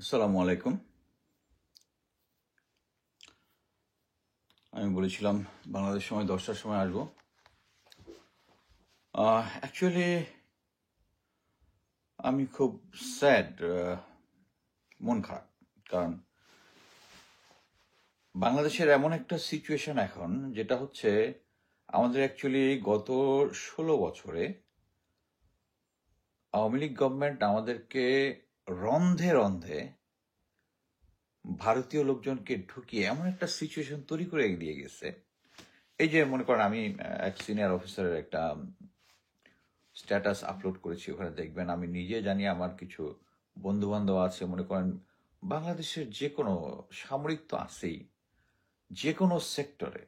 আসসালামু আলাইকুম। আমি বলেছিলাম বাংলাদেশ সময় 10টার সময় আসবো। অ্যাকচুয়ালি আমি খুব স্যাড, মন খারাপ। কারণ বাংলাদেশের এমন একটা সিচুয়েশন এখন, যেটা হচ্ছে আমাদের অ্যাকচুয়ালি গত 16 বছরে আওয়ামী লীগ গভর্নমেন্ট আমাদেরকে রন্ধে রন্ধে ভারতীয় লোকজনকে ঢুকিয়ে এমন একটা সিচুয়েশন তৈরি করে দিয়ে গেছে। এই যে মনে করেন, আমি এক সিনিয়র অফিসারের একটা স্ট্যাটাস আপলোড করেছি, ওখানে দেখবেন। আমি নিজে জানি, আমার কিছু বন্ধু বান্ধব আছে, মনে করেন বাংলাদেশের যে কোনো সামরিক তো আছেই, যে কোনো সেক্টরে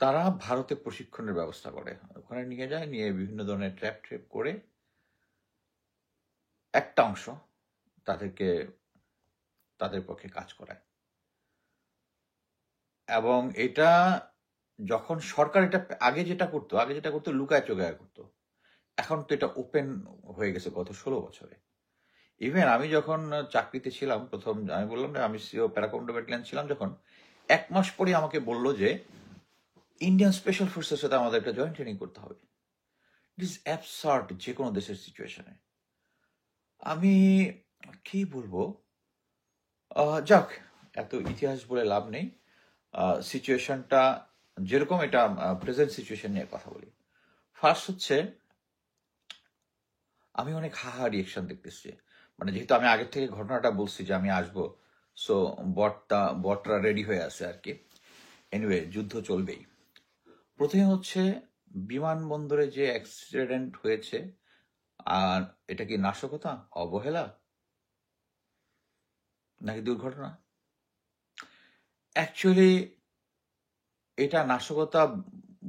তারা ভারতে প্রশিক্ষণের ব্যবস্থা করে, ওখানে নিয়ে যায়, নিয়ে বিভিন্ন ধরনের ট্র্যাপ করে একটা অংশ তাদেরকে তাদের পক্ষে কাজ করায়। এবং এটা যখন সরকার এটা আগে যেটা করতো লুকায় চোখায় করতো, এখন তো এটা ওপেন হয়ে গেছে গত 16 বছরে। ইভেন আমি যখন চাকরিতে ছিলাম, প্রথম আমি বললাম না, আমি সিও প্যারাকমান্ডো ব্যাটালিয়ন ছিলাম, যখন 1 মাস পরে আমাকে বললো যে ইন্ডিয়ান স্পেশাল ফোর্সের সাথে আমাদের একটা জয়েন্ট ট্রেনিং করতে হবে। ইট ইজ অ্যাবসার্ড যে কোনো দেশের সিচুয়েশনে। আমি কি বলবো, যাক, এত ইতিহাস বলে লাভ নেই। সিচুয়েশনটা যেরকম, এটা প্রেজেন্ট সিচুয়েশন নিয়ে কথা বলি। ফার্স্ট হচ্ছে, আমি অনেক হাহা রিয়েকশন দেখতেছি। মানে যেহেতু আমি আগের থেকে ঘটনাটা বলছি যে আমি আসবো, সো বটরা রেডি হয়ে আছে আর কি। এনিওয়ে, যুদ্ধ চলবেই। প্রথমে হচ্ছে বিমানবন্দরে যে অ্যাক্সিডেন্ট হয়েছে, আর এটা কি নাশকতা, অবহেলা, নাকি দুর্ঘটনা? অ্যাকচুয়ালি এটা নাশকতা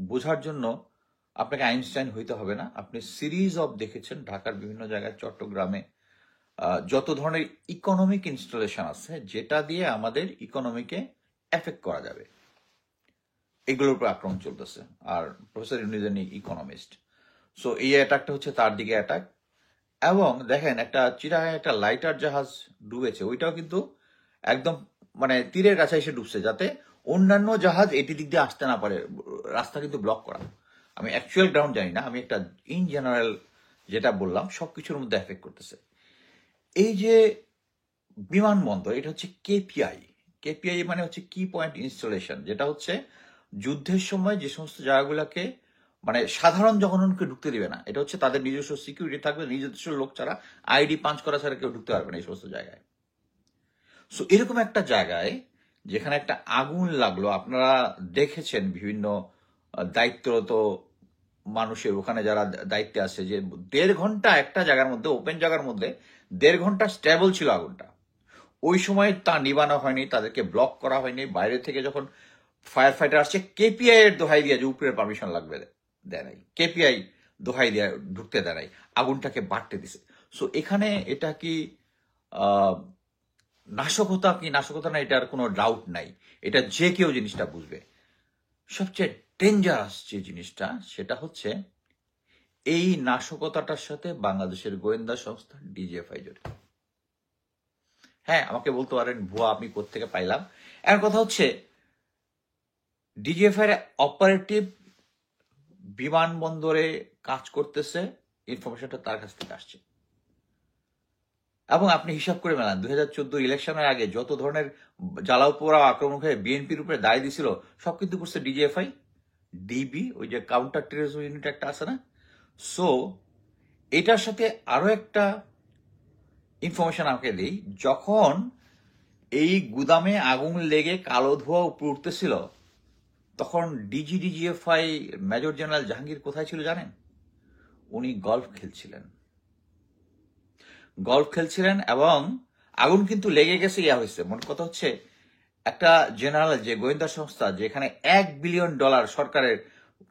বোঝার জন্য আপনাকে আইনস্টাইন হইতে হবে না। আপনি সিরিজ অফ দেখেছেন ঢাকার বিভিন্ন জায়গায়, চট্টগ্রামে যত ধরনের ইকোনমিক ইনস্টলেশন আছে যেটা দিয়ে আমাদের ইকোনমিকে এফেক্ট করা যাবে, এগুলোর উপর আক্রমণ চলতেছে। আর প্রফেসর ইউনিজেন ইকোনমিস্ট, সো এই অ্যাটাকটা হচ্ছে তার দিকে অ্যাটাক। এবং দেখেন, একটা চিরাগায় একটা লাইটার জাহাজ ডুবেছে, ওইটাও কিন্তু একদম মানে তীরের কাছে এসে ডুবছে, যাতে অন্যান্য জাহাজ এটি দিক দিয়ে আসতে না পারে। রাস্তা কিন্তু ব্লক করা। আমি অ্যাকচুয়াল গ্রাউন্ড জানি না, আমি একটা ইন জেনারেল যেটা বললাম, সবকিছুর মধ্যে এফেক্ট করতেছে। এই যে বিমানবন্দর, এটা হচ্ছে কেপিআই। কেপিআই মানে হচ্ছে কি পয়েন্ট ইনস্টলেশন, যেটা হচ্ছে যুদ্ধের সময় যে সমস্ত জায়গাগুলোকে মানে সাধারণ জনগণকে ঢুকতে দিবে না। এটা হচ্ছে তাদের নিজস্ব সিকিউরিটি থাকবে, নিজস্ব লোক ছাড়া, আইডি পাঞ্চ করা ছাড়া কেউ ঢুকতে পারবে না এই সমস্ত জায়গায়। সো এরকম একটা জায়গায় যেখানে একটা আগুন লাগলো, আপনারা দেখেছেন বিভিন্ন দায়িত্বরত মানুষের, ওখানে যারা দায়িত্বে আছে, যে 1.5 ঘন্টা একটা জায়গার মধ্যে, ওপেন জায়গার মধ্যে 1.5 ঘন্টা স্টেবল ছিল আগুনটা। ওই সময় তা নিবানো হয়নি, তাদেরকে ব্লক করা হয়নি। বাইরে থেকে যখন ফায়ার ফাইটার আসছে, কেপিআই এর দোহাই দিয়ে, যে উপরের পারমিশন লাগবে, দেয় নাই। কেপিআই দোহাই দিয়ে ঢুকতে দেয় নাই, আগুনটাকে বাড়তে দিছে। সো এখানে এটা কি নাশকতা কি নাশকতা না, এটার কোনো ডাউট নাই। এটা যে কেউ জিনিসটা বুঝবে। সবচেয়ে ডেঞ্জারাস যে জিনিসটা, সেটা হচ্ছে এই নাশকতাটার সাথে বাংলাদেশের গোয়েন্দা সংস্থা ডিজিএফআই জড়িত। হ্যাঁ, আমাকে বলতে পারেন ভুয়া, আমি কোত্থেকে পাইলাম। এর কথা হচ্ছে, ডিজিএফআই অপারেটিভ বিমানবন্দরে কাজ করতেছে, ইনফরমেশনটা তার কাছ থেকে আসছে। এবং আপনি হিসাব করে মেলান, 2014 ইলেকশনের আগে যত ধরনের জ্বালাও পোড়াও আক্রমণ হয়ে বিএনপির উপরে দায় দিছিল, সব কিন্তু করছে ডিজিএফআই, ডিবি, ওই যে কাউন্টার টেরোরিজম ইউনিট একটা আছে না। সো এটার সাথে আরো একটা ইনফরমেশন আমাকে দিই। যখন এই গুদামে আগুন লেগে কালো ধোঁয়া উপরে উঠতেছিল, তখন ডিজিএফআই মেজর জেনারেল জাহাঙ্গীর কোথায় ছিল জানেন? উনি গল্ফ খেলছিলেন। এবং আগুন কিন্তু লেগে গেছে, হয়েছে। মনে কথা হচ্ছে, একটা জেনারেল, যে গোয়েন্দা সংস্থা, যেখানে $1 বিলিয়ন সরকারের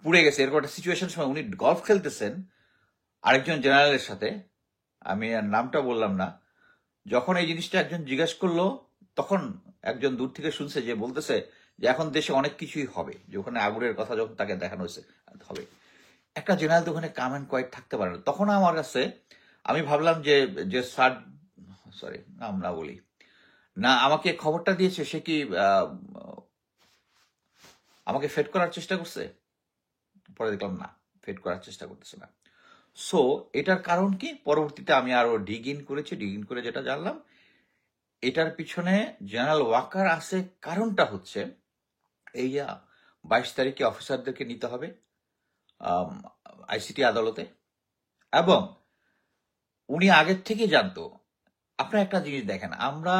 পুড়ে গেছে, এরকম একটা সিচুয়েশন সময় উনি গল্ফ খেলতেছেন আরেকজন জেনারেলের সাথে, আমি আর নামটা বললাম না। যখন এই জিনিসটা একজন জিজ্ঞেস করলো, তখন একজন দূর থেকে শুনছে, যে বলতেছে যে এখন দেশে অনেক কিছুই হবে, যে ওখানে আগুনের কথা যখন তাকে দেখানো হয়েছে হবে। একটা জেনারেল তো ওখানে কাম অ্যান্ড কোয়াইট থাকতে পারে না। তখন আমার কাছে, আমি ভাবলাম যে যে সরি নাম না বলি না, আমাকে খবরটা দিয়েছে সে কি আমাকে ফেড করার চেষ্টা করছে, পরে দেখলাম না, ফেড করার চেষ্টা করতেছে না। সো এটার কারণ কি, পরবর্তীতে আমি আরো ডিগ ইন করেছি, ডিগ ইন করে যেটা জানলাম এটার পিছনে জেনারেল ওয়াকার আছে। কারণটা হচ্ছে এই 22 তারিখে অফিসারদেরকে নিতে হবে আইসিটি আদালতে, এবং উনি আগের থেকে জানতো। আপনার একটা জিনিস দেখেন, আমরা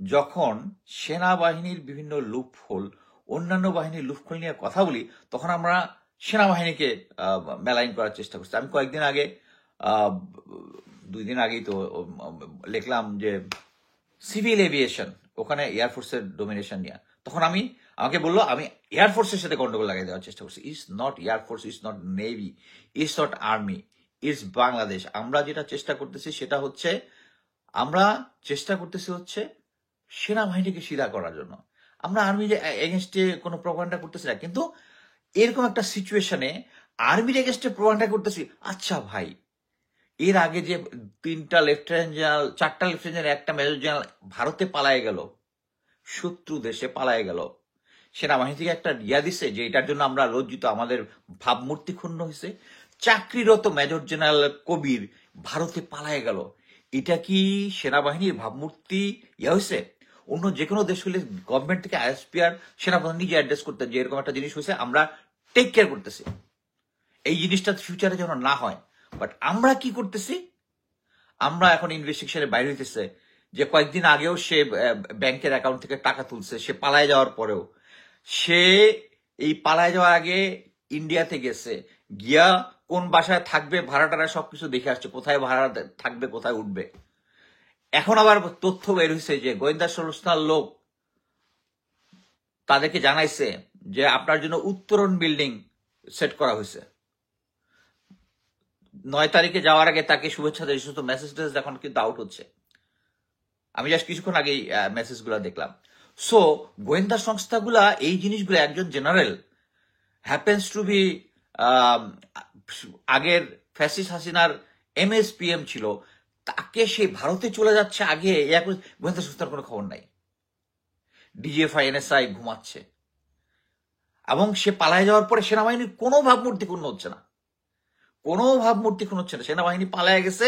যখন সেনাবাহিনীর বিভিন্ন লুপহোল, অন্যান্য বাহিনীর লুপহোল নিয়ে কথা বলি, তখন আমরা সেনাবাহিনীকে মেলাইন করার চেষ্টা করছি। আমি কয়েকদিন আগে 2 দিন আগেই তো লিখলাম যে সিভিল এভিয়েশন, ওখানে এয়ারফোর্সের ডোমিনেশন নিয়ে, তখন আমাকে বললো আমি এয়ারফোর্সের সাথে গন্ডগোল লাগাই দেওয়ার চেষ্টা করছি। It's not air force, it's not navy, it's not army, it's Bangladesh. আমরা যেটা চেষ্টা করতেছি সেটা হচ্ছে, আমরা চেষ্টা করতেছি হচ্ছে সেনাবাহিনীকে সিধা করার জন্য। আমরা আর্মির এগেনস্টে কোনো প্রপাগান্ডা করতেছি না, কিন্তু এরকম একটা সিচুয়েশনে আর্মির এগেনস্টে প্রপাগান্ডা করতেছি। আচ্ছা ভাই, এর আগে যে 3টা লেফটেন্যান্ট জেনারেল, 4টা লেফটেন্যান্ট জেনারেল, একটা মেজর জেনারেল ভারতে পালায় গেল, শত্রু দেশে পালায় গেল, সেনাবাহিনী থেকে একটা ইয়া দিছে যে এটার জন্য আমরা লজ্জিত, আমাদের ভাবমূর্তি ক্ষুণ্ণ হয়েছে। চাকরিরত মেজর জেনারেল কবির ভারতে পালায় গেল, এটা কি সেনাবাহিনীর ভাবমূর্তি ইয়া হয়েছে? অন্য যে কোনো দেশ হলে গভর্নমেন্ট থেকে আইএসপিআর সেনাপ্রধান নিজে অ্যাড্রেস করতেন যে এরকম একটা জিনিস হয়েছে, আমরা টেক কেয়ার করতেছি, এই জিনিসটা ফিউচারে যেন না হয়। বাট আমরা কি করতেছি, আমরা এখন ইনভেস্টিগেশনে বাইরে হইতেছে যে কয়েকদিন আগেও সে ব্যাংকের অ্যাকাউন্ট থেকে টাকা তুলছে, সে পালায় যাওয়ার পরেও। সে এই পালায় যাওয়ার আগে ইন্ডিয়াতে গেছে, গিয়া কোন বাসায় থাকবে, ভাড়া টাড়া সবকিছু দেখে আসছে, কোথায় ভাড়া থাকবে, কোথায় উঠবে। এখন আবার তথ্য বের হয়েছে যে গোয়েন্দা সংস্থার লোক তাদেরকে জানাইছে যে আপনার জন্য উত্তরণ বিল্ডিং সেট করা হয়েছে। 9 তারিখে যাওয়ার আগে তাকে শুভেচ্ছা দেয়, সমস্ত মেসেজ এখন কিন্তু আউট হচ্ছে। আমি জাস্ট কিছুক্ষণ আগেই মেসেজগুলো দেখলাম। সো গোয়েন্দা সংস্থাগুলা এই জিনিসগুলো, একজন জেনারেল হ্যাপেন্স টু বি আগের ফ্যাসিস্ট হাসিনার এমএসপিএম ছিল, তাকে সে ভারতে চলে যাচ্ছে আগে, গোয়েন্দা সংস্থার কোনো খবর নাই। ডিজিএফআই এনএসআই ঘুমাচ্ছে, এবং সে পালায় যাওয়ার পরে সেনাবাহিনীর কোনো ভাবমূর্তি ক্ষুণ্ণ হচ্ছে না, কোনো ভাবমূর্তি ক্ষুণ্ণ হচ্ছে না। সেনাবাহিনী পালায় গেছে,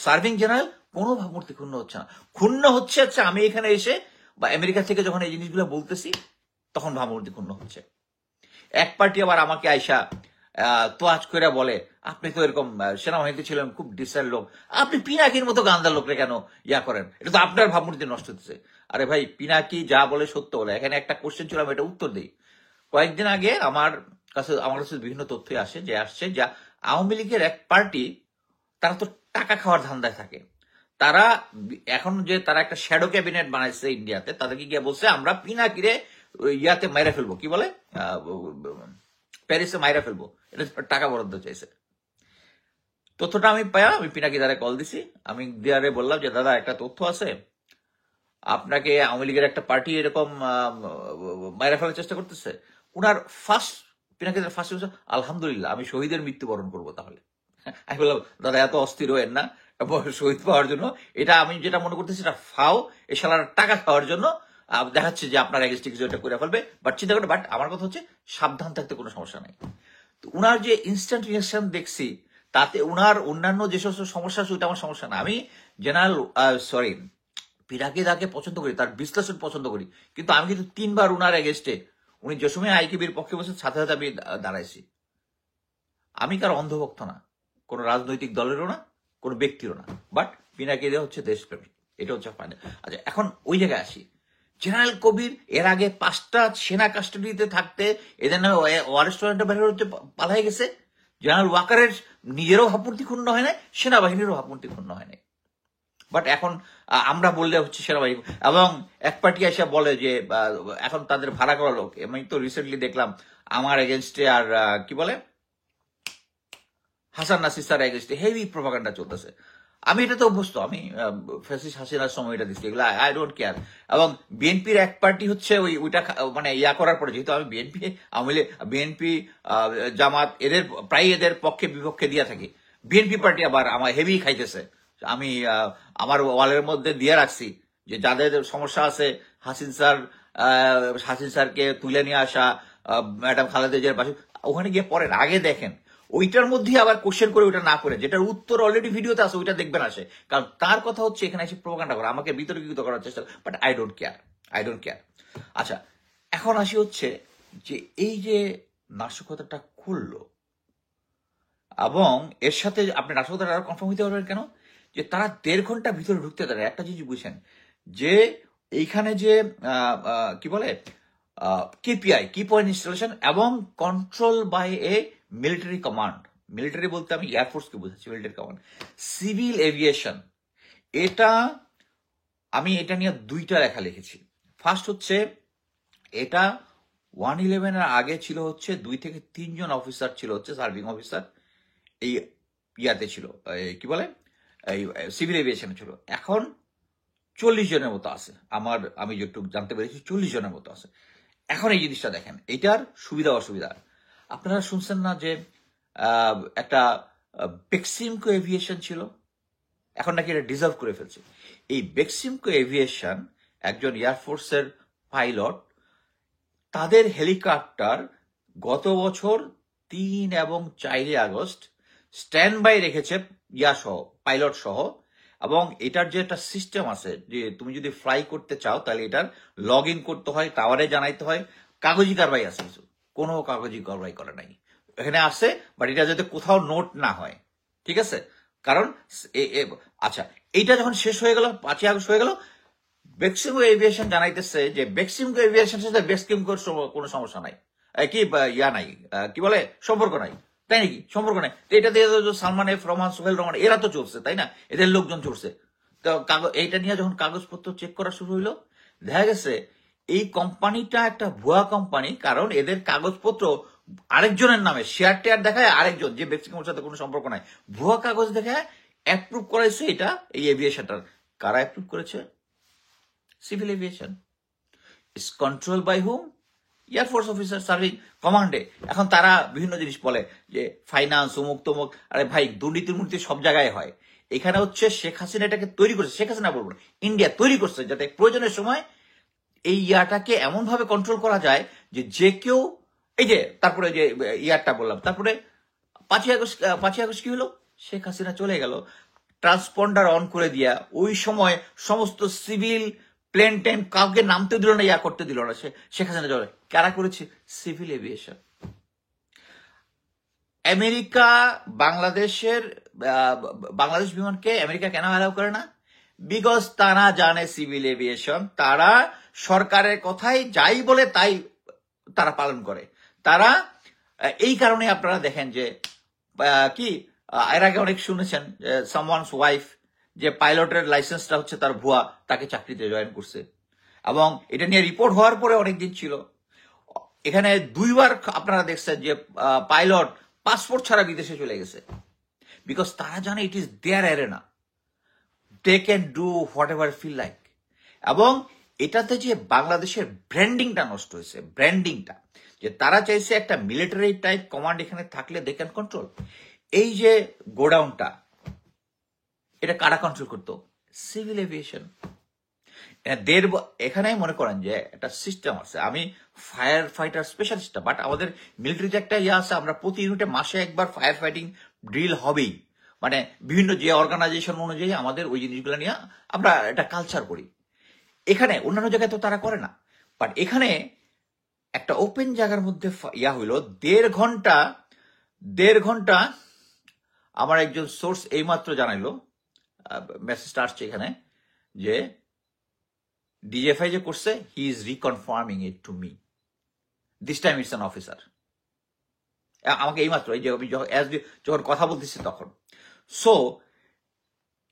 সার্ভিং জেনারেল, কোনো ভাবমূর্তি ক্ষুণ্ণ হচ্ছে না। ক্ষুণ্ণ হচ্ছে আমি এখানে এসে বা আমেরিকা থেকে যখন এই জিনিসগুলো বলতেছি, তখন ভাবমূর্তি ক্ষুণ্ণ হচ্ছে। এক পার্টি আবার আমাকে আইসা তোয়াজ করে বলে, আপনি তো এরকম সেনাবাহিনীতে ছিলেন, খুব ডিসেন্ট লোক, আপনি পিনাকির মতো গান্দার লোকরে কেন ইয়া করেন, এটা তো আপনার ভাবমূর্তি নষ্ট হচ্ছে। আরে ভাই, পিনাকি যা বলে সত্য বলে। এখানে একটা কোশ্চেন ছিল, আমি এটা উত্তর দিই। কয়েকদিন আগে আমার কাছে বিভিন্ন তথ্য আসছে যা আওয়ামী লীগের এক পার্টি, তারা তো টাকা খাওয়ার ধান্দায় থাকে। তারা এখন যে তারা একটা শ্যাডো ক্যাবিনেট বানাইছে ইন্ডিয়াতে, তাদেরকে গিয়ে বলছে আমরা পিনাকিরে ইয়াতে মাইরা ফেলবো, কি বলে প্যারিসে মাইরা ফেলবো, এটা টাকা বরাদ্দ চাইছে। তথ্যটা আমি পিনাকি দ্বারা কল দিছি। আমি দিয়ারে বললাম যে দাদা, একটা তথ্য আছে, আপনাকে আওয়ামী লীগের একটা পার্টি এরকম মাইরা ফেলার চেষ্টা করতেছে। উনার পিনাকি ফার্স্ট আলহামদুলিল্লাহ, আমি শহীদের মৃত্যুবরণ করবো। তাহলে আমি বললাম দাদা, এত অস্থির হয়েন না, শহীদ পাওয়ার জন্য এটা আমি যেটা মনে করতেছি এটা ফাও, এ শালার টাকা খাওয়ার জন্য দেখাচ্ছে যে আপনার এগেস্টে কিছু একটা করে ফেলবে। বাট চিন্তা করে, বাট আমার কথা হচ্ছে সাবধান থাকতে কোনো সমস্যা নাই। তো উনার যে ইনস্ট্যান্ট রিয়াকশন দেখছি, তাতে উনার অন্যান্য যে সমস্ত সমস্যা আছে ওইটা আমার সমস্যা না। আমি জেনারেল পিনাকি দাকে পছন্দ করি, তার বিশ্লেষণ পছন্দ করি, কিন্তু আমি কিন্তু 3বার উনার এগেস্টে, উনি যে সময় আইকিবির পক্ষে বসে সাথে সাথে আমি দাঁড়াইছি। আমি কারো অন্ধভক্ত না, কোনো রাজনৈতিক দলেরও না, কোনো ব্যক্তিরও না, বাট পিনাকি দা হচ্ছে দেশপ্রেমিক, এটা হচ্ছে ফাইনাল। আচ্ছা, এখন ওই জায়গায় আসি। জেনারেল কবির এর আগে 5টা সেনা কাস্টাডিতে থাকতে এদের নামে ওয়ারেস্ট ওয়ারেন্টে বের হতে পালাই গেছে। জেনারেল ওয়াকারের নিজেরও ভাবমূর্তি ক্ষুণ্ণ হয় নাই, সেনাবাহিনীরও ভাবমূর্তি ক্ষুণ্ণ হয় নাই। বাট এখন আমরা বললে হচ্ছে সেনাবাহিনী, এবং এক পার্টি এসে বলে যে এখন তাদের ভাড়া করা লোক। আমি তো রিসেন্টলি দেখলাম আমার এগেনস্টে আর কি বলে হাসান নাসির স্যার এগেনস্টে হেভি প্রপাগান্ডা চলতেছে। আমি এটা তো অভ্যস্ত, আমি ফ্যাসিস্ট হাসিনার সময় এটা দিচ্ছি, এগুলো আই ডোন্ট কেয়ার। এবং বিএনপির এক পার্টি হচ্ছে ওইটা মানে ইয়া করার পরে, যেহেতু আমি বিএনপি জামাত এদের প্রায় এদের পক্ষে বিপক্ষে দিয়ে থাকি, বিএনপি পার্টি আবার আমার হেভি খাইতেছে আমি আমার ওয়ালের মধ্যে দিয়ে রাখছি যে যাদের সমস্যা আছে হাসিন স্যারকে তুলে নিয়ে আসা, ম্যাডাম খালেদা জিয়ার পাশে, ওখানে গিয়ে পড়েন, আগে দেখেন। ওইটার মধ্যে আবার কোশ্চেন করে ওইটা না করে, যেটার উত্তর অলরেডি ভিডিওতে আছে ওইটা দেখবেন আসে। কারণ তার কথা হচ্ছে এখানে এসে প্রোপাগান্ডা করা, আমাকে বিতর্কিত করার চেষ্টা, বাট আই ডোন্ট কেয়ার। আচ্ছা, এখন আসি হচ্ছে যে এই যে নাশকতাটা করলো, এবং এর সাথে আপনি নাশকতাটা আরো কনফার্ম হইতে পারবেন কেন, যে তারা 1.5 ঘন্টা ভিতরে ঢুকতে পারে। একটা জিনিস বুঝছেন যে এইখানে যে কি বলে কেপিআই, কি পয়েন্ট ইনস্টলেশন, এবং control by a military command. Military বলতে আমি এয়ারফোর্সকে বোঝাচ্ছি, মিলিটারি কমান্ড। সিভিল এভিয়েশন, এটা আমি এটা নিয়ে 2টা লেখা লিখেছি। ফার্স্ট হচ্ছে এটা 1/11 এর আগে ছিল হচ্ছে 2 থেকে 3 জন অফিসার ছিল হচ্ছে সার্ভিং অফিসার, এই ইয়াতে ছিল, কি বলে এই সিভিল এভিয়েশনে ছিল। এখন 40 জনের মতো আছে, আমি যেটুকু জানতে পেরেছি 40 জনের মতো আছে। এখন এই জিনিসটা দেখেন, এটার সুবিধা অসুবিধা। আপনারা শুনছেন না যে একটা বেক্সিমকো এভিয়েশন ছিল, এখন নাকি এটা ডিজার্ভ করে ফেলছে। এই বেক্সিমকো এভিয়েশন একজন এয়ারফোর্সের পাইলট, তাদের হেলিকপ্টার গত বছর 3 এবং 4 আগস্ট স্ট্যান্ড বাই রেখেছে, পাইলট সহ। এবং এটার যে একটা সিস্টেম আছে, যে তুমি যদি ফ্লাই করতে চাও তাহলে এটার লগ ইন করতে হয়, টাওয়ারে জানাইতে হয়, কাগজি কারবাই আছে কিছু, কোনো কাগজি কারবাই করে নাই এখানে আছে, বাট এটা যাতে কোথাও নোট না হয়, ঠিক আছে? কারণ আচ্ছা, এইটা যখন শেষ হয়ে গেল, 5 আগস্ট হয়ে গেল, বেক্সিমকো এভিয়েশন জানাইতেছে যে বেক্সিমকো এভিয়েশনের সাথে বেক্সিমকোর কোনো সমস্যা নাই, কি ইয়া নাই, কি বলে সম্পর্ক নাই, তাই নাকি? সম্পর্ক নাই। তো এটা দিয়ে সালমান এফ রহমান, সোহেল রহমান এরা তো চলছে, তাই না? এদের লোকজন চলছে। তো এইটা নিয়ে যখন কাগজপত্র চেক করা শুরু হইলো, দেখা গেছে এই কোম্পানিটা একটা ভুয়া কোম্পানি, কারণ এদের কাগজপত্র আরেকজনের নামে, শেয়ার টেয়ার দেখায় আরেকজন, যে বেক্সিমকোর সাথে কোনো সম্পর্ক নাই, ভুয়া কাগজ দেখায় অ্যাপ্রুভ করাইছে এটা, এই এভিয়েশনটার। কারা অ্যাপ্রুভ করেছে? Civil aviation. Is control by hmm? Air force officer serving কমান্ডে। এখন তারা বিভিন্ন জিনিস বলে যে ফাইন্যান্স অমুক তমুক, আরে ভাই, দুর্নীতি সব জায়গায় হয়। এখানে হচ্ছে শেখ হাসিনা এটাকে তৈরি করছে, শেখ হাসিনা বলবো, ইন্ডিয়া তৈরি করছে, যাতে প্রয়োজনের সময় এই ইয়াটাকে এমন ভাবে কন্ট্রোল করা যায় যে কেউ, এই যে তারপরে যে ইয়ারটা বললাম, তারপরে 5 আগস্ট কি হলো? শেখ হাসিনা চলে গেল, ট্রান্সপন্ডার অন করে দিয়া, ওই সময় সমস্ত সিভিল প্লেন টেন কাউকে নামতে দিল না, ইয়া করতে দিল না, শেখ হাসিনা চলে। কারা করেছে? Civil aviation. আমেরিকা বাংলাদেশ বিমানকে আমেরিকা কেন অ্যালাউ করে না? বিকজ তারা জানে সিভিল এভিয়েশন, তারা সরকারের কথাই যাই বলে তাই তারা পালন করে। তারা এই কারণে আপনারা দেখেন যে কি এর আগে অনেক শুনেছেন সামওয়ানস ওয়াইফ, যে পাইলটের লাইসেন্সটা হচ্ছে তার ভুয়া, তাকে চাকরিতে জয়েন করছে, এবং এটা নিয়ে রিপোর্ট হওয়ার পরে অনেকদিন ছিল। এখানে 2বার আপনারা দেখছেন যে পাইলট পাসপোর্ট ছাড়া বিদেশে চলে গেছে, বিকজ তারা জানে it is their arena, they can do whatever feel like. এবং এটাতে যে বাংলাদেশের ব্র্যান্ডিংটা নষ্ট হয়েছে, ব্র্যান্ডিংটা, যে তারা চাইছে একটা মিলিটারি টাইপ কমান্ড এখানে থাকলে দে ক্যান কন্ট্রোল। এই যে গোডাউনটা, এটা কারা কন্ট্রোল করতো? Civil aviation. এখানে মনে করেন যে একটা সিস্টেম আছে, আমি ফায়ার ফাইটার স্পেশালিস্ট, বাট আমাদের মিলিটারিতে একটা ইয়ে আছে, আমরা প্রতি ইউনিটে মাসে একবার ফায়ার ফাইটিং ড্রিল হবেই, মানে বিভিন্ন যে অর্গানাইজেশন অনুযায়ী আমাদের ওই জিনিসগুলো নিয়ে আমরা একটা কালচার করি। এখানে অন্যান্য জায়গায় তো তারা করে না, বাট এখানে একটা ওপেন জায়গার মধ্যে ইয়া হইল 1.5 ঘন্টা। আমার একজন সোর্স এইমাত্র জানাইলো, মেসেজটা আসছে এখানে, যে ডিজিএফআই যে করছে, he is reconfirming it to me, this time it's an officer. আমাকে এইমাত্র, এই যে যখন কথা বলতেছি তখন। সো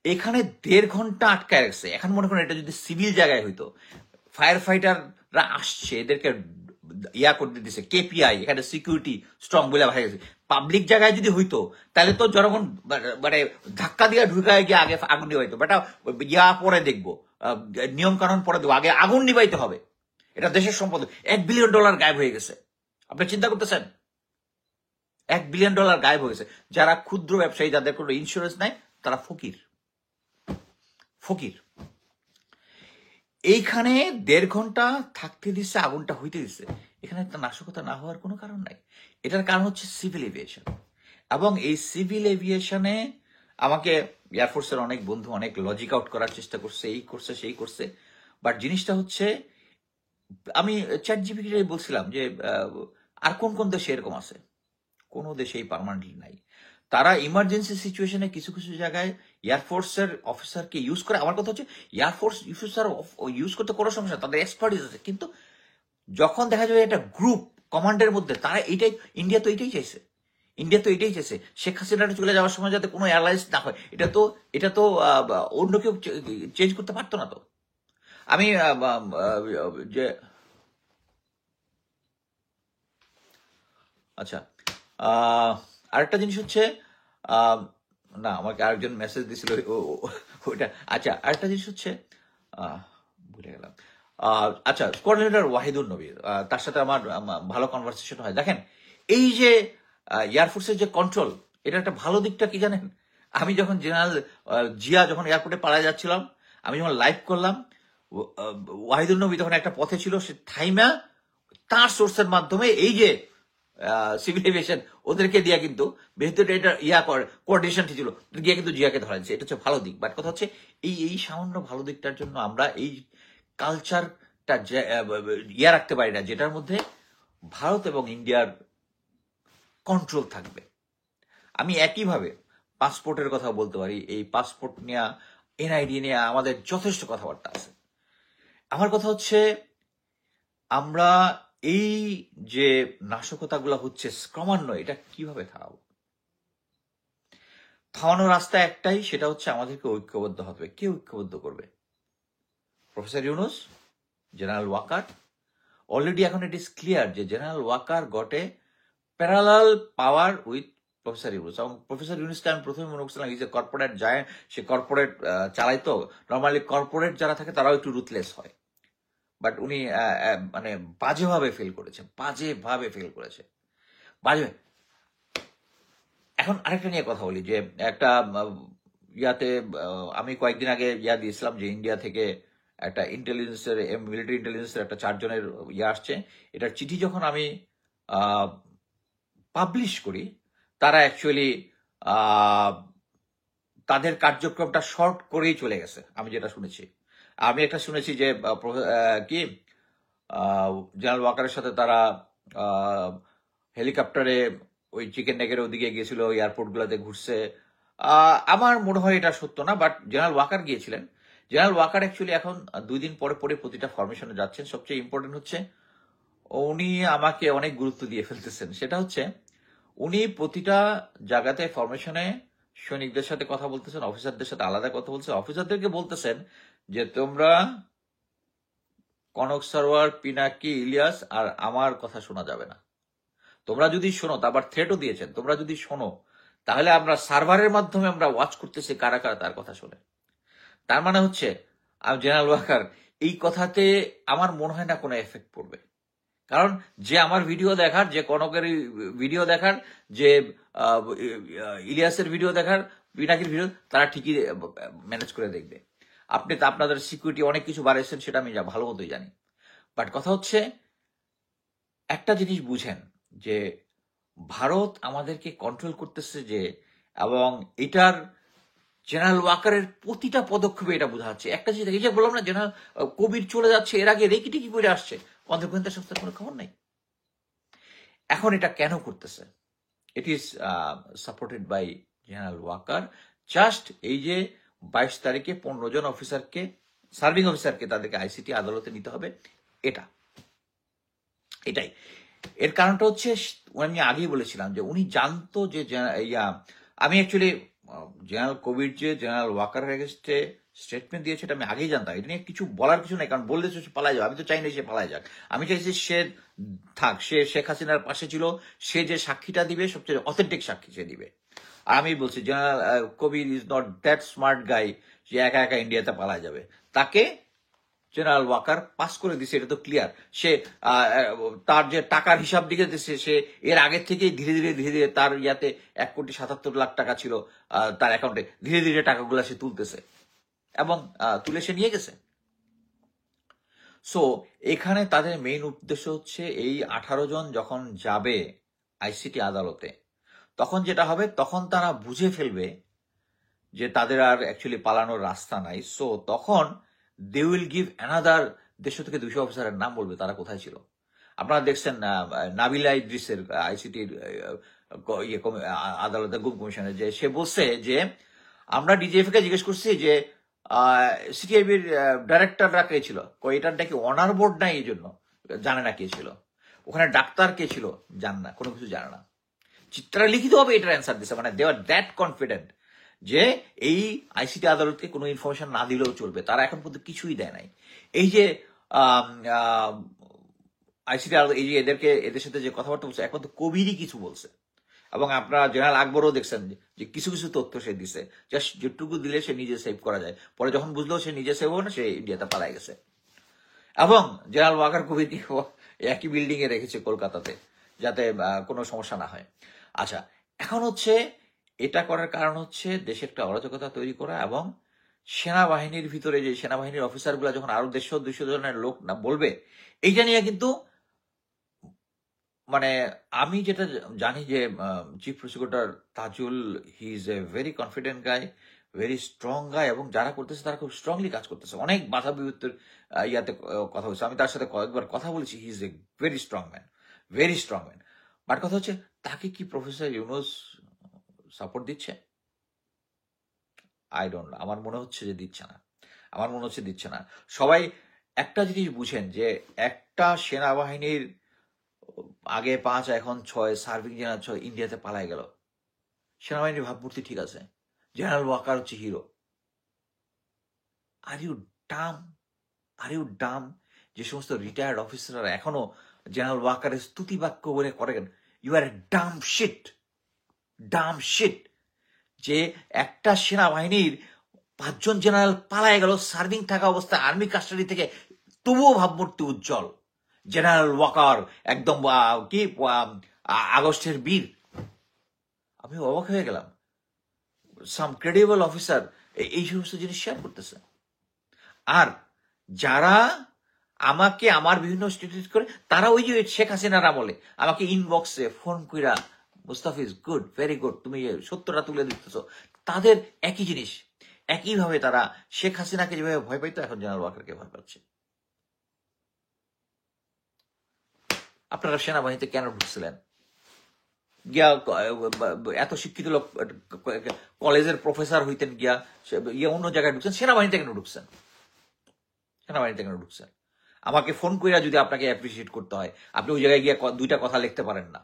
এখানে 1.5 ঘন্টা আটকায় রাখছে। এখন মনে করেন এটা যদি সিভিল জায়গায় হইতো, ফায়ার ফাইটাররা আসছে, এদেরকে ইয়া করতে দিছে, কেপিআই, এখানে সিকিউরিটি স্ট্রং বলে ভাই গেছে। পাবলিক জায়গায় যদি হইতো তাহলে তো জনগণ মানে ধাক্কা দিয়ে ঢুকায় গিয়ে আগে আগুন নিবাইতো, বেটা ইয়া পরে দেখবো, নিয়ম কানুন পরে দেবো, আগে আগুন নিবাইতে হবে। এটা দেশের সম্পদ। $1 বিলিয়ন গায়েব হয়ে গেছে। আপনি চিন্তা করতেছেন? $1 বিলিয়ন গায়েব হয়ে গেছে। যারা ক্ষুদ্র ব্যবসায়ী, যাদের কোনো ইন্স্যুরেন্স নাই, তারা ফকির। ফকির। এইখানে 1.5 ঘন্টা থাকতে দিচ্ছে, আগুনটা হইতে দিচ্ছে। এখানে একটা নাশকতা না হওয়ার কোনো কারণ নাই। এটার কারণ হচ্ছে সিভিল এভিয়েশন। এবং এই সিভিল এভিয়েশনে আমাকে এয়ারফোর্সের অনেক বন্ধু অনেক লজিক আউট করার চেষ্টা করছে, এই করছে সেই করছে। বাট জিনিসটা হচ্ছে, আমি চ্যাট জিপিটি বলছিলাম যে আর কোন কোন দেশে এরকম আছে? কোনো দেশেই পার্মানেন্টলি নাই। তারা ইমার্জেন্সি সিচুয়েশনে কিছু কিছু জায়গায় এয়ারফোর্সের অফিসারকে ইউজ করে। আমার কথা হচ্ছে এয়ারফোর্স অফিসার ইউজ করতে কোনো সমস্যা, তাদের এক্সপার্টিস আছে, কিন্তু যখন দেখা যাবে একটা গ্রুপ কমান্ডের মধ্যে, তারা এইটাই, ইন্ডিয়া তো এটাই চাইছে, শেখ হাসিনাটা চলে যাওয়ার সময় যাতে কোনো অ্যালায়েন্স না হয়। এটা তো অন্য কেউ চেঞ্জ করতে পারতো না। তো আমি যে আচ্ছা, আরেকটা জিনিস হচ্ছে, না আমাকে আরেকজন মেসেজ দিছিল ওইটা। আচ্ছা, আরেকটা জিনিস হচ্ছে, ভুলে গেলাম। আচ্ছা, কোঅর্ডিনেটর ওয়াহিদুল নবীর, তার সাথে আমার ভালো কনভারসেশন হয়। দেখেন, এই যে এয়ারফোর্সের যে কন্ট্রোল, এটা একটা ভালো দিকটা কি জানেন? আমি যখন জেনারেল জিয়া যখন এয়ারপোর্টে পালায় যাচ্ছিলাম, আমি যখন লাইভ করলাম, ওয়াহিদুল নবী তখন একটা পথে ছিল, সে থাইমা তার সোর্সের মাধ্যমে এই যে সিভিল এভিয়েশন ওদেরকে দিয়া কিন্তু বেহতর এটা কোঅর্ডিনেশন ছিল, গিয়ে কিন্তু জিয়াকে ধরা দিচ্ছে। এটা হচ্ছে ভালো দিক। বাট কথা হচ্ছে, এই সামান্য ভালো দিকটার জন্য আমরা এই কালচারটা রাখতে পারি না, যেটার মধ্যে ভারত এবং ইন্ডিয়ার কন্ট্রোল থাকবে। আমি একইভাবে পাসপোর্টের কথা বলতে পারি। এই পাসপোর্ট নিয়ে, এনআইডি নিয়ে আমাদের যথেষ্ট কথাবার্তা আছে। আমার কথা হচ্ছে, আমরা এই যে নাশকতাগুলো হচ্ছে ক্রমান্বয়ে, এটা কিভাবে থামাবো? থামানোর রাস্তা একটাই, সেটা হচ্ছে আমাদেরকে ঐক্যবদ্ধ হবে। কে ঐক্যবদ্ধ করবে? Professor Yunus, general Waker. Already এখন ইট ইজ ক্লিয়ার যে general Waker got a parallel power with professor Yunus. এবং প্রফেসর ইউনুসকে আমি প্রথমে মনে করছিলাম ইজ এ কর্পোরেট যায়, সে কর্পোরেট চালাইতো। নর্মালি কর্পোরেট যারা থাকে তারাও একটু রুথলেস হয়, বাট উনি মানে বাজেভাবে ফেল করেছে, বাজে। এখন আরেকটা নিয়ে কথা বলি, যে একটা ইয়াতে আমি কয়েকদিন আগে দিয়েছিলাম যে ইন্ডিয়া থেকে একটা ইন্টেলিজেন্সের, মিলিটারি ইন্টেলিজেন্সের একটা 4 জনের আসছে। এটার চিঠি যখন আমি পাবলিশ করি, তারা অ্যাকচুয়ালি তাদের কার্যক্রমটা শর্ট করেই চলে গেছে, আমি যেটা শুনেছি। আমি একটা শুনেছি যে কি জেনারেল ওয়াকারের সাথে তারা হেলিকপ্টারে ওই চিকেন নেগের ওদিকে গিয়েছিল, এয়ারপোর্ট গুলাতে ঘুরছে। আমার মনে হয় এটা সত্য না, বাট জেনারেল ওয়াকার গিয়েছিলেন। জেনারেল ওয়াকার অ্যাকচুয়ালি এখন 2 দিন পরে পরে প্রতিটা ফরমেশনে যাচ্ছেন। সবচেয়ে ইম্পর্টেন্ট হচ্ছে, উনি আমাকে অনেক গুরুত্ব দিয়ে ফেলতেছেন। সেটা হচ্ছে, উনি প্রতিটা জায়গাতে ফরমেশনে সৈনিকদের সাথে কথা বলতেছেন, অফিসারদের সাথে আলাদা কথা বলছেন। অফিসারদেরকে বলতেছেন যে তোমরা কনক সরোয়ার, পিনাকি, ইলিয়াস আর আমার কথা শোনা যাবে না। তোমরা যদি শোনো, তারপর থ্রেটও দিয়েছেন, তোমরা যদি শোনো তাহলে আমরা সার্ভারের মাধ্যমে আমরা ওয়াচ করতেছি কারা কারা তার কথা শোনে। তার মানে হচ্ছে, জেনারেল ওয়াকার এই কথাতে আমার মনে হয় না কোনো এফেক্ট পড়বে। কারণ যে আমার ভিডিও দেখার, যে কনকের ভিডিও দেখার, যে ইলিয়াসের ভিডিও দেখার, পিনাকির ভিডিও, তারা ঠিকই ম্যানেজ করে দেখবে। আপনি তো আপনাদের সিকিউরিটি অনেক কিছু বাড়াইছেন, সেটা আমি ভালো মতোই জানি। বাট কথা হচ্ছে, একটা জিনিস বুঝেন যে ভারত আমাদেরকে কন্ট্রোল করতেছে, যে এবং এটার জেনারেল ওয়াকারের প্রতিটা পদক্ষেপে এটা বোঝা যাচ্ছে। একটা জিনিস, এই যে বললাম না, জেনারেল কবির চলে যাচ্ছে, এর আগে রেকি টেকি করে আসছে, আমাদের গোয়েন্দা সংস্থার কোনো খবর নাই। এখন এটা কেন করতেছে? It is supported by general walker. Just এই যে 22 তারিখে 15 জন অফিসারকে, সার্ভিং অফিসারকে, তাদেরকে আইসিটি আদালতে নিতে হবে, এটাই। এর কারণটা হচ্ছে, আমি আগেই বলেছিলাম যে উনি জানতো যে আমি অ্যাকচুয়ালি জেনারেল কবির যে জেনারেল ওয়াকারের এগেন্সটে স্টেটমেন্ট দিয়েছে, এটা আমি আগেই জানতাম। এটা নিয়ে কিছু বলার কিছু নাই, কারণ বললে সে পালায় যাবে। আমি তো চাই না সে পালায় যাক, আমি চাইছি সে থাক। সে শেখ হাসিনার পাশে ছিল, সে যে সাক্ষীটা দিবে সবচেয়ে অথেন্টিক সাক্ষী সে দিবে। আর আমি বলছি, general Kabir is not that smart guy যে একা একা ইন্ডিয়াতে পালায় যাবে। তাকে জেনারেল ওয়াকার পাস করে দিছে, এটা তো ক্লিয়ার। সে তার যে টাকার হিসাব দিকে দিচ্ছে, সে এর আগে থেকেই ধীরে ধীরে তার 1,77,00,000 টাকা ছিল তার অ্যাকাউন্টে, ধীরে ধীরে টাকাগুলো সে তুলতেছে। এবং তুলে সে নিয়ে গেছে। সো এখানে তাদের মেইন উদ্দেশ্য হচ্ছে এই 18 জন যখন যাবে আইসিটি আদালতে, তখন যেটা হবে, তখন তারা বুঝে ফেলবে যে তাদের আর অ্যাকচুয়ালি পালানোর রাস্তা নাই। সো তখন দে উইল গিভ অ্যানাদার 150 থেকে 200 অফিসারের নাম বলবে তারা কোথায় ছিল। আপনারা দেখছেন নাবিলা ইদ্রিসের আইসিটির আদালতের গুম কমিশনের, যে সে বলছে যে আমরা ডিজিএফ কে জিজ্ঞেস করছি যে সিটিআইবির ডাইরেক্টররা কে ছিল, এটার নাকি অনার বোর্ড নাই, এই জন্য জানে না কে ছিল, ওখানে ডাক্তার কে ছিল জানে না, কোনো কিছু জানে না। চিত্রা লিখিত হবে এটার অ্যান্সার দিছে, মানে দে আর দ্যাট কনফিডেন্ট যে এই আইসিটি আদালতকে কোনো ইনফরমেশন না দিলেও চলবে। তারা এখন পর্যন্ত কিছুই দেয় নাই। এই যে আইসিটি আদালত, এই যে এদের সাথে যে কথাবার্তা বলছে, এখন তো কবিরই কিছু বলছে। এবং আপনারা জেনারেল আকবরও দেখছেন যে কিছু কিছু তথ্য সে দিছে, জাস্ট যেটুকু দিলে সে নিজে সেভ করা যায়। পরে যখন বুঝলো সে নিজে সেভ হবে না, সে ইন্ডিয়াতে পালাই গেছে। এবং জেনারেল ওয়াকার কবিরকে একই বিল্ডিং এ রেখেছে কলকাতাতে, যাতে কোনো সমস্যা না হয়। আচ্ছা, এখন হচ্ছে এটা করার কারণ হচ্ছে দেশে একটা অরাজকতা তৈরি করা, এবং সেনাবাহিনীর ভিতরে যে সেনাবাহিনীর অফিসারগুলো যখন আরো 150-200 জনের লোক না বলবে, এইটা নিয়ে কিন্তু মানে আমি যেটা জানি যে chief prosecutor Tajul, he is a very confident guy, very strong guy, এবং যারা করতেছে তারা খুব স্ট্রংলি কাজ করতেছে। অনেক বাধা বিপত্তির ইয়াতে কথা হচ্ছে, আমি তার সাথে কয়েকবার কথা বলেছি। হি is a very strong man, very strong man. But কথা হচ্ছে, তাকে কি প্রফেসর ইউনুস সাপোর্ট দিচ্ছে? আই ডোন্ট নো, আমার মনে হচ্ছে যে দিচ্ছে না, আমার মনে হচ্ছে দিচ্ছে না। সবাই একটা জিনিস বুঝেন যে একটা সেনাবাহিনীর আগে 5 এখন 6 সার্ভিং জেনারেল 6 ইন্ডিয়াতে পালায় গেল। সেনাবাহিনীর ভাবমূর্তি ঠিক আছে, জেনারেল ওয়াকার হচ্ছে hero. Are you Dam, are you Dam? যে সমস্ত রিটায়ার্ড অফিসাররা এখনো জেনারেল ওয়াকারের স্তুতি বাক্য বলে করেন, you R A Dam sheet, Dam sheet. যে একটা সেনাবাহিনীর 5 জন জেনারেল পালায় গেল সার্ভিং থাকা অবস্থায় আর্মি কাস্টাডি থেকে, তবুও ভাবমূর্তি উজ্জ্বল। জেনারেল ওয়াকার একদম কি আগস্টের বীর। আমি অবাক হয়ে গেলাম, সাম ক্রেডিবল অফিসার এই সমস্ত জিনিস শেয়ার করতেছে। আর যারা আমাকে আমার বিভিন্ন স্টেটাস করে, তারা ওই যে শেখ হাসিনার আমলে আমাকে ইনবক্সে ফোন কইরা, মুস্তাফিজ গুড, ভেরি গুড, তুমি সত্যটা তুলে দিতেছ, তাদের একই জিনিস, একইভাবে তারা শেখ হাসিনাকে যেভাবে ভয় পাইতো, এখন জেনারেল ওয়াকারকে ভয় পাচ্ছে। আপনারা সেনাবাহিনীতে কেন ঢুকছিলেন? গিয়া এত শিক্ষিত লোক, কলেজের প্রফেসর হইতেন, গিয়া অন্য জায়গায় ঢুকছেন, সেনাবাহিনীতে কেন ঢুকছেন? সেনাবাহিনীতে কেন ঢুকছেন? আমাকে ফোন কইরা যদি আপনাকে অ্যাপ্রিসিয়েট করতে হয়, আপনি ওই জায়গায় গিয়ে 2টা কথা লিখতে পারেন না।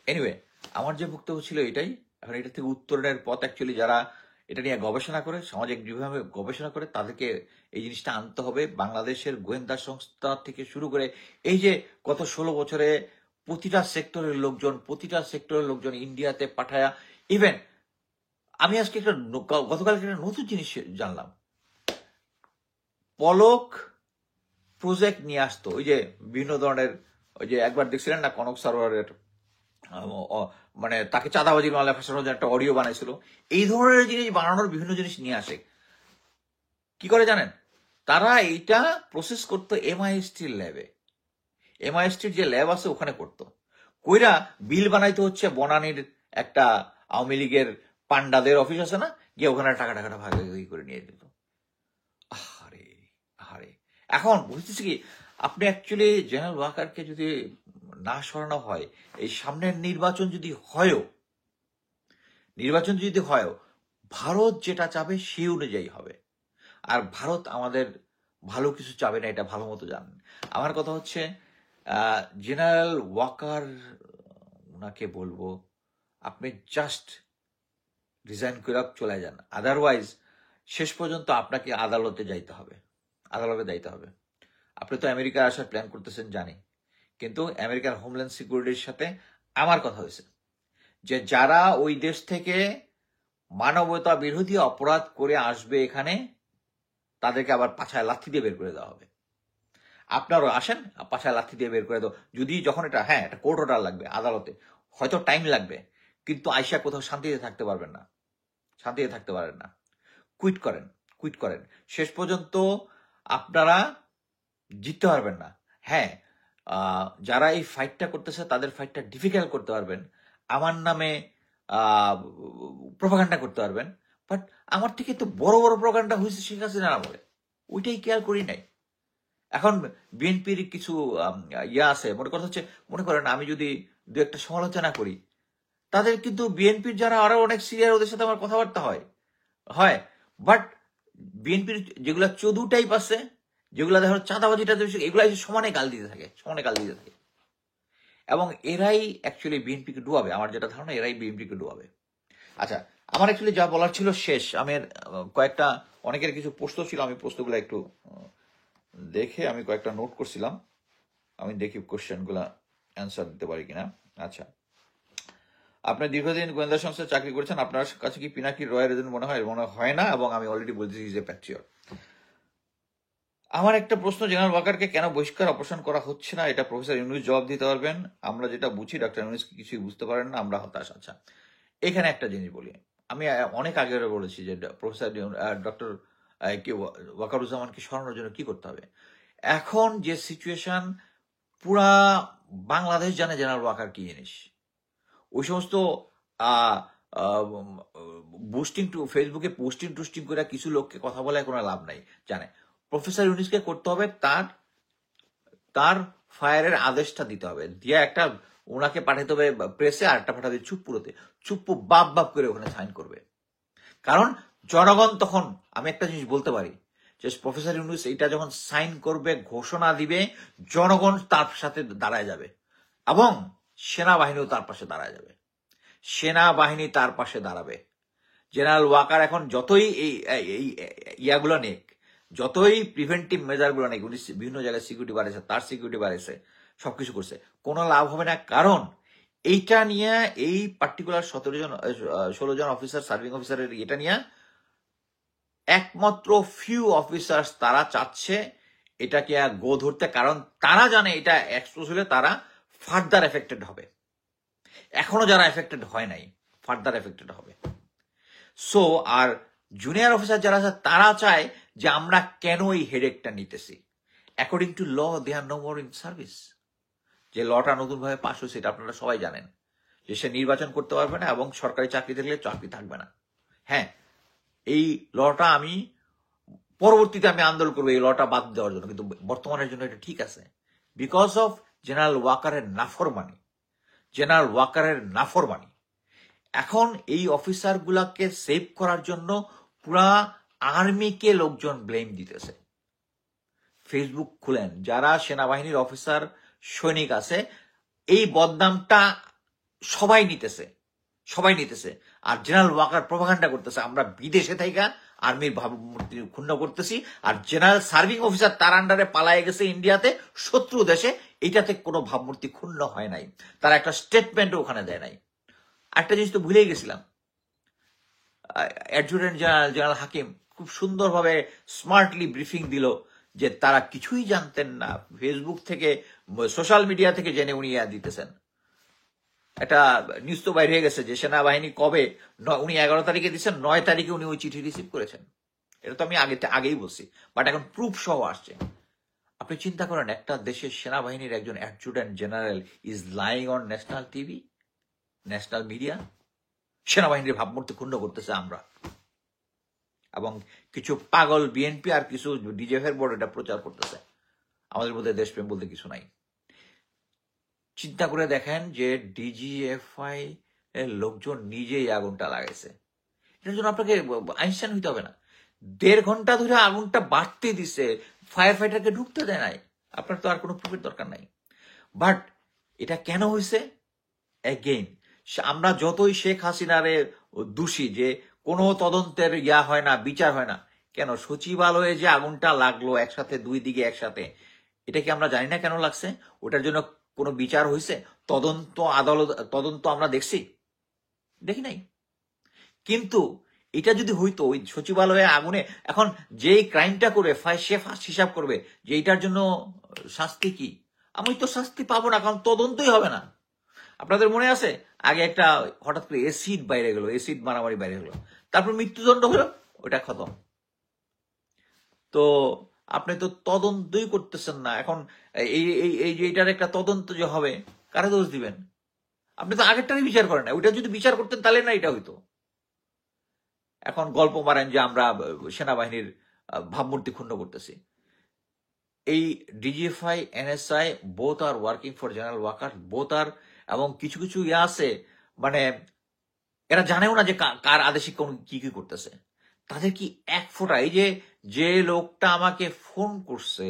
এনিওয়ে, আমার যে বক্তব্য ছিল এটাই। এখন এটা থেকে উত্তরণের পথ অ্যাকচুয়ালি যারা এটা নিয়ে গবেষণা করে, সামাজিক যেভাবে গবেষণা করে, তাদেরকে এই জিনিসটা আনতে হবে। বাংলাদেশের গোয়েন্দা সংস্থা থেকে শুরু করে এই যে গত 16 বছরে প্রতিটা সেক্টরের লোকজন ইন্ডিয়াতে পাঠায়া, ইভেন আমি আজকে গতকাল একটা নতুন জিনিস জানলাম, পলক প্রজেক্ট নিয়ে আসতো, ওই যে বিভিন্ন ধরনের, ওই যে একবার দেখছিলেন না কনক সারোয়ারের, মানে তাকে চাঁদাবাজির মামলায় ফাঁসানোর জন্য একটা অডিও বানাইছিল। এই ধরনের জিনিস বানানোর বিভিন্ন জিনিস নিয়ে আসে। কি করে জানেন? তারা এইটা প্রসেস করতো এমআইএসটির ল্যাবে, এমআইএসটির যে ল্যাব আছে ওখানে করতো। কইরা বিল বানাইতে হচ্ছে বনানীর একটা আওয়ামী লীগের পান্ডাদের অফিস আছে না, গিয়ে ওখানে টাকাটা ভাগাভাগি করে নিয়ে দিত। আহারে আহারে। এখন বুঝতেছি কি, আপনি অ্যাকচুয়ালি জেনারেল ওয়াকারকে যদি না সরানো হয়, এই সামনের নির্বাচন যদি হয়, ভারত যেটা চাবে সেই অনুযায়ী হবে। আর ভারত আমাদের ভালো কিছু চাবে না, এটা ভালো মতো জানেন। আমার কথা হচ্ছে, জেনারেল ওয়াকার, ওনাকে বলবো আপনি জাস্ট রিজাইন করে চলে যান। আদারওয়াইজ শেষ পর্যন্ত আপনাকে আদালতে যাইতে হবে। আপনি তো আমেরিকা আসার প্ল্যান করতেছেন জানি, কিন্তু আমেরিকার হোমল্যান্ড সিকিউরিটির সাথে আমার কথা হয়েছে যে যারা ওই দেশ থেকে মানবতা বিরোধী অপরাধ করে আসবে এখানে, তাদেরকে আবার পাছায় লাথি দিয়ে বের করে দেওয়া হবে। আপনারও আসেন, পাছায় লাথি দিয়ে বের করে দাও। যদি যখন এটা কোর্ট অর্ডার লাগবে আদালতে, হয়তো টাইম লাগবে, কিন্তু আইসা কোথাও শান্তিতে থাকতে পারবেন না। শান্তিতে থাকতে পারেন না। কুইট করেন। শেষ পর্যন্ত আপনারা জিততে পারবেন না। হ্যাঁ, যারা এই ফাইটটা করতেছে তাদের ফাইটটা ডিফিকাল্ট করতে পারবেন, আমার নামে প্রোপাগান্ডা করতে পারবেন, বাট আমার থেকে তো বড় বড় প্রোপাগান্ডা হয়েছে শেখ হাসিনার আমলে, ওইটাই কেয়ার করি নাই। এখন বিএনপির কিছু ইয়া আছে, মনে করেন আমি যদি দু একটা সমালোচনা করি, তাদের কিন্তু বিএনপির যারা আরো অনেক সিনিয়র, ওদের সাথে আমার কথাবার্তা হয়, বাট বিএনপির যেগুলা চদু টাইপ আছে, যেগুলা দেখো চাঁদাবাজি টাইপ, এগুলা সমানে গাল দিতে থাকে। এবং এরাই অ্যাকচুয়ালি বিএনপিকে ডুবাবে, আমার যেটা ধারণা এরাই বিএনপিকে ডুবাবে। আচ্ছা, আমার অ্যাকচুয়ালি যা বলার ছিল শেষ। আমি কয়েকটা অনেকের কিছু প্রশ্ন ছিল, আমি প্রশ্নগুলো একটু দেখে আমি কয়েকটা নোট করছিলাম, আমি দেখি কোশ্চেনগুলা অ্যান্সার দিতে পারি কিনা। আচ্ছা, আপনি দীর্ঘদিন গোয়েন্দা সংস্থায় চাকরি করেছেন, আপনার কাছে কি পিনাকি রয়ের এজেন্ট মনে হয় না, এবং আমি অলরেডি বলছি ইজ এ প্যাট্রিয়ট। আমার একটা প্রশ্ন, জেনারেল ওয়াকারকে কেন বহিষ্কার অপসারণ করা হচ্ছে না, এটা প্রফেসর ইউনুস জবাব দিতে পারবেন। আমরা যেটা বুঝি ডক্টর ইউনুস কিছুই বুঝতে পারেন না, আমরা হতাশ। আচ্ছা, এখানে একটা জিনিস বলি, আমি অনেক আগে বলেছি যে প্রফেসর ডক্টর ওয়াকারুজ্জামানকে সরানোর জন্য কি করতে হবে। এখন যে সিচুয়েশন, পুরা বাংলাদেশ জানে জেনারেল ওয়াকার কি জিনিস। ওই সমস্ত ফেসবুকে পোস্টিং করে কিছু লোককে কথা বলে কোনো লাভ নাই, জানে। প্রফেসর ইউনুসকে করতে হবে, তার ফায়ারের আদেশটা দিতে হবে, দিয়ে একটা ওনাকে পাঠাতে হবে প্রেসে, আর একটা পাঠাতে চুপ্পু বাপ করে ওখানে সাইন করবে। কারণ জনগণ তখন, আমি একটা জিনিস বলতে পারি যে প্রফেসর ইউনুস এইটা যখন সাইন করবে, ঘোষণা দিবে, জনগণ তার সাথে দাঁড়ায় যাবে, এবং সেনাবাহিনীও তার পাশে দাঁড়ায় যাবে। সেনাবাহিনী তার পাশে দাঁড়াবে। জেনারেল ওয়াকার এখন যতই এই ইয়াগুলো নেক, যতই প্রিভেন্টিভ মেজার গুলো নেই, উনি বিভিন্ন জায়গায় সিকিউরিটি বাড়াইছে, তার সিকিউরিটি বাড়াইছে, সবকিছু করছে, কোনো লাভ হবে না। কারণ এইটা নিয়ে, এই পার্টিকুলার 16 জন অফিসার, সার্ভিং অফিসারের এটা নিয়ে একমাত্র ফিউ অফিসার তারা চাচ্ছে এটাকে গো ধরতে, কারণ তারা জানে এটা এক্সপোজ হলে তারা ফার্দার এফেক্টেড হবে। এখনো যারা এফেক্টেড হয় নাই, ফার্দার এফেক্টেড হবে। সো আর জুনিয়র অফিসার যারা আছে তারা চায় যে আমরা কেন এই হেডেকটা নিতেছি। According to law they are no more in service. যে লটা নতুনভাবে পাস হয়েছে, এটা আপনারা সবাই জানেন, যে সে নির্বাচন করতে পারবে না, এবং সরকারি চাকরি থাকলে চাকরি থাকবে না। হ্যাঁ, এই লটা আমি পরবর্তীতে আমি আন্দোলন করবো এই লটা বাদ দেওয়ার জন্য, কিন্তু বর্তমানের জন্য এটা ঠিক আছে, বিকজ অফ জেনারেল ওয়াকারের নাফরমানি। এখন এই অফিসার গুলাকে সেভ করার জন্য পুরা আর্মিকে লোকজন ব্লেম দিতেছে। ফেসবুক খুলেন, যারা সেনাবাহিনীর অফিসার সৈনিক আছে, এই বদনামটা সবাই নিতেছে। আর জেনারেল ওয়াকার প্রোপাগান্ডা করতেছে আমরা বিদেশে থাইকা আর্মির ভাবমূর্তি ক্ষুণ্ণ করতেছি, আর জেনারেল সার্ভিং অফিসার তার আন্ডারে পালায় গেছে ইন্ডিয়াতে, শত্রু দেশে, এটাতে কোনো ভাবমূর্তি ক্ষুণ্ণ হয় নাই, তারা একটা স্টেটমেন্টও ওখানে দেয় নাই। একটা জিনিস তো ভুলেই গেছিলাম, অ্যাডজুটেন্ট জেনারেল হাকিম খুব সুন্দরভাবে স্মার্টলি ব্রিফিং দিল যে তারা কিছুই জানতেন না, ফেসবুক থেকে, সোশ্যাল মিডিয়া থেকে জেনে উনি দিতেছেন। একটা নিউজ তো বাইরে হয়ে গেছে যে সেনাবাহিনী কবে, উনি 11 তারিখে দিচ্ছেন, 9 তারিখে উনি ওই চিঠি রিসিভ করেছেন। এটা তো আমি আগেই বলছি, বাট এখন প্রুফ সহ আসছে। আপনি চিন্তা করেন, একটা দেশের সেনাবাহিনীর একজন adjutant general is lying on national TV, national media, সেনাবাহিনীর ভাবমূর্তি ক্ষুণ্ণ করতেছে আমরা, এবং কিছু পাগল বিএনপি আর কিছু ডিজিএফের বোর্ড এটা প্রচার করতেছে। আমাদের মধ্যে দেশপ্রেম বলতে কিছু নাই। চিন্তা করে দেখেন যে ডিজিএফআই এর লোকজন নিজেই আগুনটা লাগাইছে। এটার জন্য আপনাকে আইনস্টাইন হইতে হবে না, 1.5 ঘন্টা ধরে আগুনটা বাড়তে দিছে, ফায়ার ফাইটারকে ঢুকতে দেয় নাই। আপনার তো আর কোনো প্রুফের দরকার নাই। বাট এটা কেন হয়েছে? এগেইন আমরা যতই শেখ হাসিনারে দোষী যে কোনো তদন্তের হয় না, বিচার হয় না, কেন সচিবালয়ে যে আগুনটা লাগলো একসাথে, 2 দিকে একসাথে, এটা কি আমরা জানি না কেন লাগছে? ওটার জন্য কোনো বিচার হয়েছে? তদন্ত আমরা দেখি নাই। কিন্তু এটা যদি হইতো, ওই সচিবালয়ে আগুনে, এখন যেই ক্রাইমটা করবে সে ফার্স্ট হিসাব করবে যে এটার জন্য শাস্তি কি। আমি তো শাস্তি পাবো না, কারণ তদন্তই হবে না। আপনাদের মনে আছে আগে একটা হঠাৎ করে এসিড বাইরে গেল, এসিড মারামারি বাইরে গেল, তারপর মৃত্যুদণ্ড হলো, ওটা খতম। তো আপনি তো তদন্তই করতেছেন না এখন। এই এই এই যে এটার একটা তদন্ত যে হবে, কারে দোষ দিবেন? আপনি তো আগেরটারই বিচার করেন না। ওইটা যদি বিচার করতেন তাহলে না এটা হইতো। এখন গল্প মারেন যে আমরা সেনাবাহিনীর ভাবমূর্তি ক্ষুণ্ণ করতেছি। এই DGFI, NSI both are working for general worker, both are, এবং কিছু কিছু ইয়ে আছে মানে এরা জানেও না যে কার আদেশে কোন কি কি করতেছে। তাদের কি এক ফোঁটা, এই যে যে লোকটা আমাকে ফোন করছে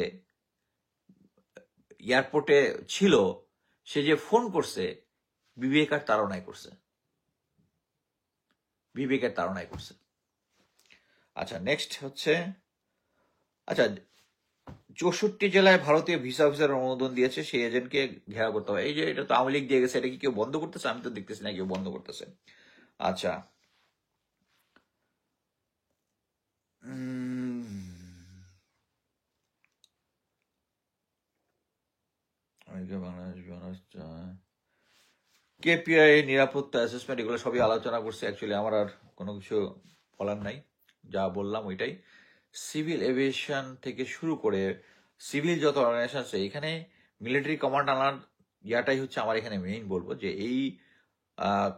এয়ারপোর্টে ছিল, সে যে ফোন করছে, বিবেকের তাড়নায় করছে, বিবেকের তাড়নায় করছে। আচ্ছা, নেক্সট হচ্ছে, আচ্ছা 64 জেলায় ভারতীয় ভিসা অফিসার অনুমোদন দিয়েছে, সেই এজেন্টকে ঘেরাও করতে হবে। এই যে এটা তো আওয়ামী লীগ দিয়ে গেছে, এটা কি কেউ বন্ধ করতেছে? আমি তো দেখতেছি না কেউ বন্ধ করতেছে। আচ্ছা, বাংলাদেশ কেপিআই, নিরাপত্তা অ্যাসেসমেন্ট, এগুলো সবই আলোচনা করছে। অ্যাকচুয়ালি আমার আর কোনো কিছু বলার নাই, যা বললাম ওইটাই। সিভিল এভিয়েশন থেকে শুরু করে সিভিল যত অর্গানাইজেশন আছে, এখানে মিলিটারি কমান্ড আনার ইয়াটাই হচ্ছে আমার এখানে মেইন বলবো, যে এই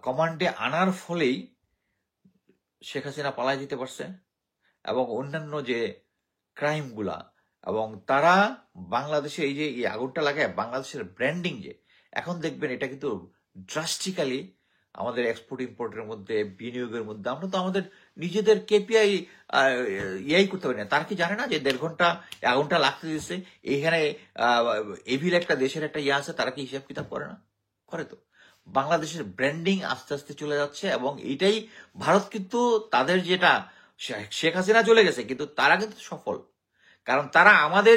কমান্ডে আনার ফলেই শেখ হাসিনা পালায় যেতে পারছে, এবং অন্যান্য যে ক্রাইমগুলা, এবং তারা বাংলাদেশে এই যে এই আগুনটা লাগায় বাংলাদেশের ব্র্যান্ডিং, যে এখন দেখবেন এটা কিন্তু ড্রাস্টিক্যালি আমাদের এক্সপোর্ট ইম্পোর্টের মধ্যে, বিনিয়োগের মধ্যে, আমরা তো আমাদের নিজেদের কেপিআই ইয়াই করতে পারি না। তারা কি জানে না যে 1.5 ঘন্টা আগুনটা লাগতে দিচ্ছে, এইখানে এভিল একটা দেশের একটা ইয়ে আছে, তারা কি হিসাব কিতাব করে না? করে তো। বাংলাদেশের ব্র্যান্ডিং আস্তে আস্তে চলে যাচ্ছে, এবং এইটাই ভারত কিন্তু তাদের যেটা, শেখ হাসিনা চলে গেছে কিন্তু তারা কিন্তু সফল, কারণ তারা আমাদের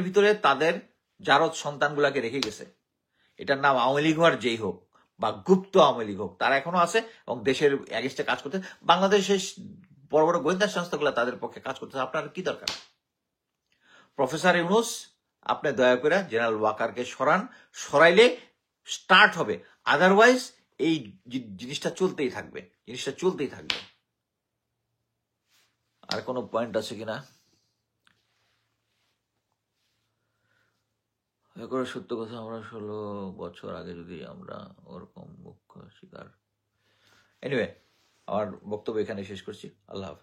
ভিতরে তাদের জারদ সন্তানগুলাকে রেখে গেছে। এটার নাম আওয়ামী লীগ হওয়ার যেই হোক, বা গুপ্ত আওয়ামী লীগ হোক, তারা এখনো আছে এবং দেশের এগেইনস্টে কাজ করতে। বাংলাদেশের বড় বড় গোয়েন্দা সংস্থাগুলো তাদের পক্ষে কাজ করতেছে। আপনার কি দরকার? প্রফেসর ইউনূস, আপনি দয়া করে জেনারেল ওয়াকারকে সরাইলে স্টার্ট হবে, আদারওয়াইজ এই জিনিসটা চলতেই থাকবে। আর কোনো পয়েন্ট আছে কিনা? করে সত্য কথা, আমরা 16 বছর আগে যদি আমরা ওরকম মুখ্য শিকার। এনিওয়ে, আমার বক্তব্য এখানে শেষ করছি। আল্লাহ হাফেজ।